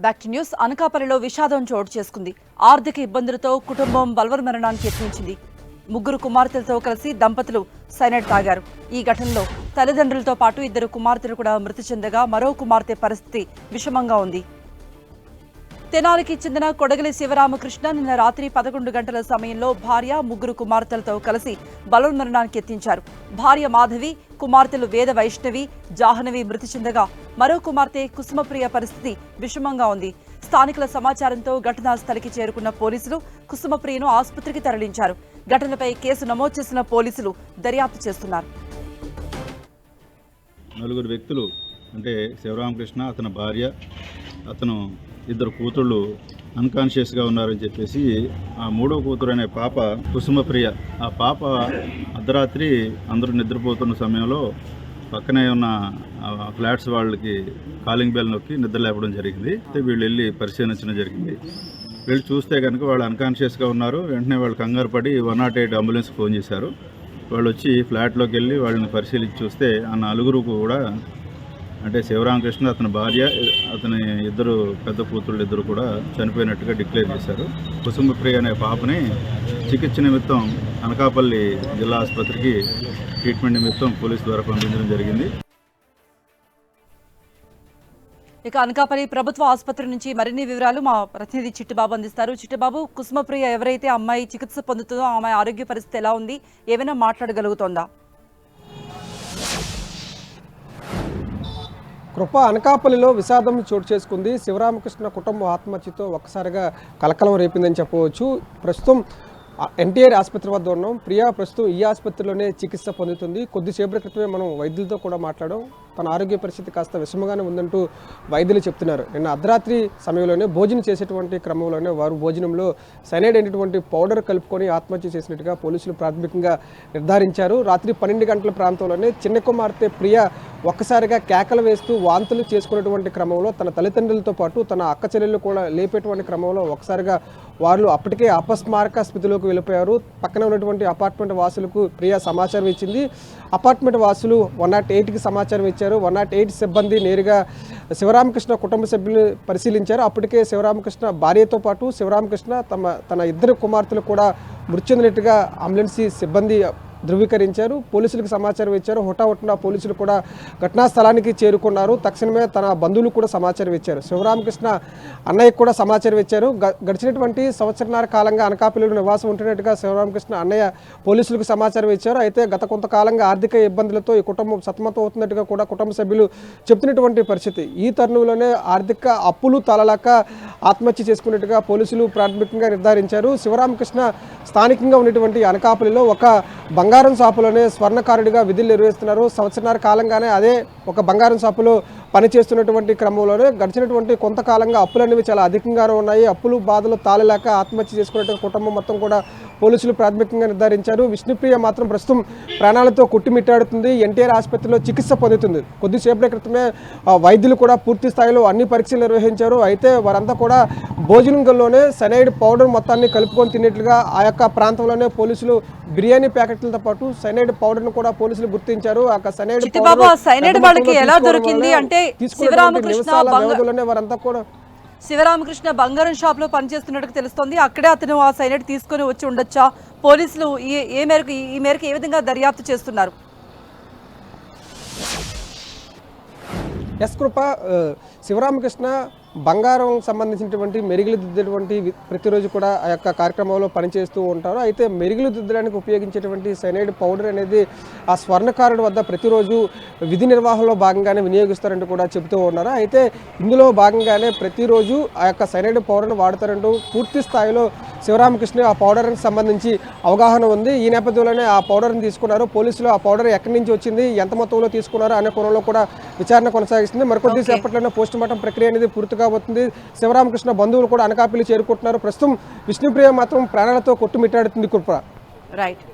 Back to news. అనకాపల్లిలో విషాదం చోటు చేసుకుంది. ఆర్థిక ఇబ్బందులతో కుటుంబం బలవన్మరణానికి యత్నించింది. ముగ్గురు కుమార్తెలతో కలిసి దంపతులు సైనైడ్ తాగారు. ఈ ఘటనలో తల్లిదండ్రులతో పాటు ఇద్దరు కుమార్తెలు కూడా మృతి చెందగా మరో కుమార్తె పరిస్థితి విషమంగా ఉంది. తెనాలికి చెందిన కొడగలి శివరామకృష్ణ నిన్న రాత్రి 11 గంటల సమయంలో భార్య, ముగ్గురు కుమార్తెలతో కలిసి బలవన్మరణానికి యత్నించారు. భార్య మాధవి, కుమార్తెలు వేద వైష్ణవి, జాహ్నవి మృతి చెందగా మరో కుమార్తె కుసుమప్రియ పరిస్థితి విషమంగా ఉంది. స్థానికుల సమాచారంతో ఘటనా స్థలికి చేరుకున్న పోలీసులు కుసుమప్రియను ఆసుపత్రికి తరలించారు. ఘటనపై కేసు నమోదు చేసిన పోలీసులు దర్యాప్తు చేస్తున్నారు. నలుగురు వ్యక్తులు అంటే శివరామకృష్ణ, అతని భార్య, అతను ఇద్దరు కూతుళ్ళు అన్కాన్షియస్గా ఉన్నారని చెప్పేసి ఆ మూడో కూతురు అనే పాప కుసుమప్రియ, ఆ పాప అర్ధరాత్రి అందరూ నిద్రపోతున్న సమయంలో పక్కనే ఉన్న ఫ్లాట్స్ వాళ్ళకి కాలింగ్ బెల్ నొక్కి నిద్ర లేపడం జరిగింది. వీళ్ళు వెళ్ళి పరిశీలించడం జరిగింది. వీళ్ళు చూస్తే కనుక వాళ్ళు అన్కాన్షియస్గా ఉన్నారు. వెంటనే వాళ్ళు కంగారు పడి 108 అంబులెన్స్కి ఫోన్ చేశారు. వాళ్ళు వచ్చి ఫ్లాట్లోకి వెళ్ళి వాళ్ళని పరిశీలించి చూస్తే ఆ నలుగురు కూడా అంటే శివరామకృష్ణ, అతని భార్య, అతని ఇద్దరు పెద్ద కూతుళ్ళు ఇద్దరు కూడా చనిపోయినట్టుగా డిక్లేర్ చేశారు. కుసుమప్రియ అనే పాపని చికిత్స నిమిత్తం అనకాపల్లి జిల్లా ఆసుపత్రికి ట్రీట్మెంట్ నిమిత్తం పోలీసు ద్వారా పంపించడం జరిగింది. ఇక అనకాపల్లి ప్రభుత్వ ఆసుపత్రి నుంచి మరిన్ని వివరాలు మా ప్రతినిధి చిట్టుబాబు అందిస్తారు. చిట్టుబాబు, కుసుమప్రియ ఎవరైతే అమ్మాయి చికిత్స పొందుతుందో ఆమె ఆరోగ్య పరిస్థితి ఎలా ఉంది? ఏమైనా మాట్లాడగలుగుతోందా? కృప, అనకాపల్లిలో విషాదం చోటు చేసుకుంది. శివరామకృష్ణ కుటుంబం ఆత్మహత్యతో ఒక్కసారిగా కలకలం రేపిందని చెప్పవచ్చు. ప్రస్తుతం ఎన్టీఆర్ ఆసుపత్రి వద్ద ఉన్నాం. ప్రియా ప్రస్తుతం ఈ ఆసుపత్రిలోనే చికిత్స పొందుతుంది. కొద్దిసేపటి క్రితమే మనం వైద్యులతో కూడా మాట్లాడాం. తన ఆరోగ్య పరిస్థితి కాస్త విషమంగానే ఉందంటూ వైద్యులు చెప్తున్నారు. నిన్న అర్ధరాత్రి సమయంలోనే భోజనం చేసేటువంటి క్రమంలోనే వారు భోజనంలో సైనైడ్ అయినటువంటి పౌడర్ కలుపుకొని ఆత్మహత్య చేసినట్టుగా పోలీసులు ప్రాథమికంగా నిర్ధారించారు. రాత్రి 12 గంటల ప్రాంతంలోనే చిన్న కుమార్తె ప్రియా ఒక్కసారిగా కేకలు వేస్తూ వాంతులు చేసుకున్నటువంటి క్రమంలో తన తల్లిదండ్రులతో పాటు తన అక్క చెల్లెళ్ళు కూడా లేపేటువంటి క్రమంలో ఒకసారిగా వారు అప్పటికే అపస్మారక స్థితిలోకి వెళ్ళిపోయారు. పక్కన ఉన్నటువంటి అపార్ట్మెంట్ వాసులకు ప్రియా సమాచారం ఇచ్చింది. అపార్ట్మెంట్ వాసులు 108కి సమాచారం ఇచ్చారు. 108 సిబ్బంది నేరుగా శివరామకృష్ణ కుటుంబ సభ్యులు పరిశీలించారు. అప్పటికే శివరామకృష్ణ భార్యతో పాటు శివరామకృష్ణ తన ఇద్దరు కుమార్తెలు కూడా మృతి చెందినట్టుగా అంబులెన్స్ సిబ్బంది ధృవీకరించారు. పోలీసులకు సమాచారం ఇచ్చారు. హుటాహుటిన పోలీసులు కూడా ఘటనా స్థలానికి చేరుకున్నారు. తక్షణమే తన బంధువులు కూడా సమాచారం ఇచ్చారు. శివరామకృష్ణ అన్నయ్యకు కూడా సమాచారం ఇచ్చారు. గడిచినటువంటి సంవత్సరన్నర కాలంగా అనకాపల్లిలో నివాసం ఉంటున్నట్టుగా శివరామకృష్ణ అన్నయ్య పోలీసులకు సమాచారం ఇచ్చారు. అయితే గత కొంతకాలంగా ఆర్థిక ఇబ్బందులతో ఈ కుటుంబం సతమతం అవుతున్నట్టుగా కూడా కుటుంబ సభ్యులు చెబుతున్నటువంటి పరిస్థితి. ఈ తరుణంలోనే ఆర్థిక అప్పులు తలలాక ఆత్మహత్య చేసుకున్నట్టుగా పోలీసులు ప్రాథమికంగా నిర్ధారించారు. శివరామకృష్ణ స్థానికంగా ఉన్నటువంటి అనకాపల్లిలో ఒక బంగారం షాపులోనే స్వర్ణకారుడిగా విధులు నిర్వహిస్తున్నారు. సంవత్సరన్నర కాలంగానే అదే ఒక బంగారం షాపులో పనిచేస్తున్నటువంటి క్రమంలోనే గడిచినటువంటి కొంతకాలంగా అప్పులు అనేవి చాలా అధికంగానే ఉన్నాయి. అప్పులు బాధలు తాళలేక ఆత్మహత్య చేసుకునే కుటుంబం మొత్తం కూడా పోలీసులు ప్రాథమికంగా నిర్ధారించారు. విష్ణుప్రియ మాత్రం ప్రస్తుతం ప్రాణాలతో కొట్టుమిట్టాడుతుంది. ఎన్టీఆర్ ఆసుపత్రిలో చికిత్స పొందుతుంది. కొద్దిసేపటి క్రితమే వైద్యులు కూడా పూర్తి స్థాయిలో అన్ని పరీక్షలు నిర్వహించారు. అయితే వారంతా కూడా భోజనంలోనే సైనైడ్ పౌడర్ మొత్తాన్ని కలుపుకొని తిన్నట్లుగా ఆ యొక్క ప్రాంతంలోనే పోలీసులు బిర్యానీ ప్యాకెట్లతో పాటు సైనైడ్ పౌడర్ ను కూడా పోలీసులు గుర్తించారు. ఆ సైనైడ్ వాళ్ళకి ఎలా దొరికింది అంటే శివరామకృష్ణ బంగారం షాప్ లో పనిచేస్తున్నట్టు తెలుస్తోంది. అక్కడే అతను ఆ సైనైడ్ తీసుకొని వచ్చి ఉండొచ్చా? పోలీసులు ఈ మేరకు ఏ విధంగా దర్యాప్తు చేస్తున్నారు? ఎస్ కృప, శివరామకృష్ణ బంగారం సంబంధించినటువంటి మెరుగులు దిద్దేటువంటి ప్రతిరోజు కూడా ఆ యొక్క కార్యక్రమంలో పనిచేస్తూ ఉంటారు. అయితే మెరుగులు దిద్దడానికి ఉపయోగించేటువంటి సైనైడ్ పౌడర్ అనేది ఆ స్వర్ణకారుడి వద్ద ప్రతిరోజు విధి నిర్వహణలో భాగంగానే వినియోగిస్తారంటూ కూడా చెబుతూ ఉన్నారు. అయితే ఇందులో భాగంగానే ప్రతిరోజు ఆ యొక్క సైనైడ్ పౌడర్ను వాడతారంటూ పూర్తి స్థాయిలో శివరామకృష్ణ ఆ పౌడర్కి సంబంధించి అవగాహన ఉంది. ఈ నేపథ్యంలోనే ఆ పౌడర్ని తీసుకున్నారు. పోలీసులు ఆ పౌడర్ ఎక్కడి నుంచి వచ్చింది, ఎంత మొత్తంలో తీసుకున్నారు అనే కోణంలో కూడా విచారణ కొనసాగిస్తుంది. మరికొద్ది సేపట్లోనే పోస్ట్ మార్టం ప్రక్రియ అనేది పూర్తిగా అవుతుంది. శివరామకృష్ణ బంధువులు కూడా అనకాపల్లి చేరుకుంటున్నారు. ప్రస్తుతం విష్ణుప్రియ మాత్రం ప్రాణాలతో కొట్టుమిట్టాడుతుంది. కృప, రైట్.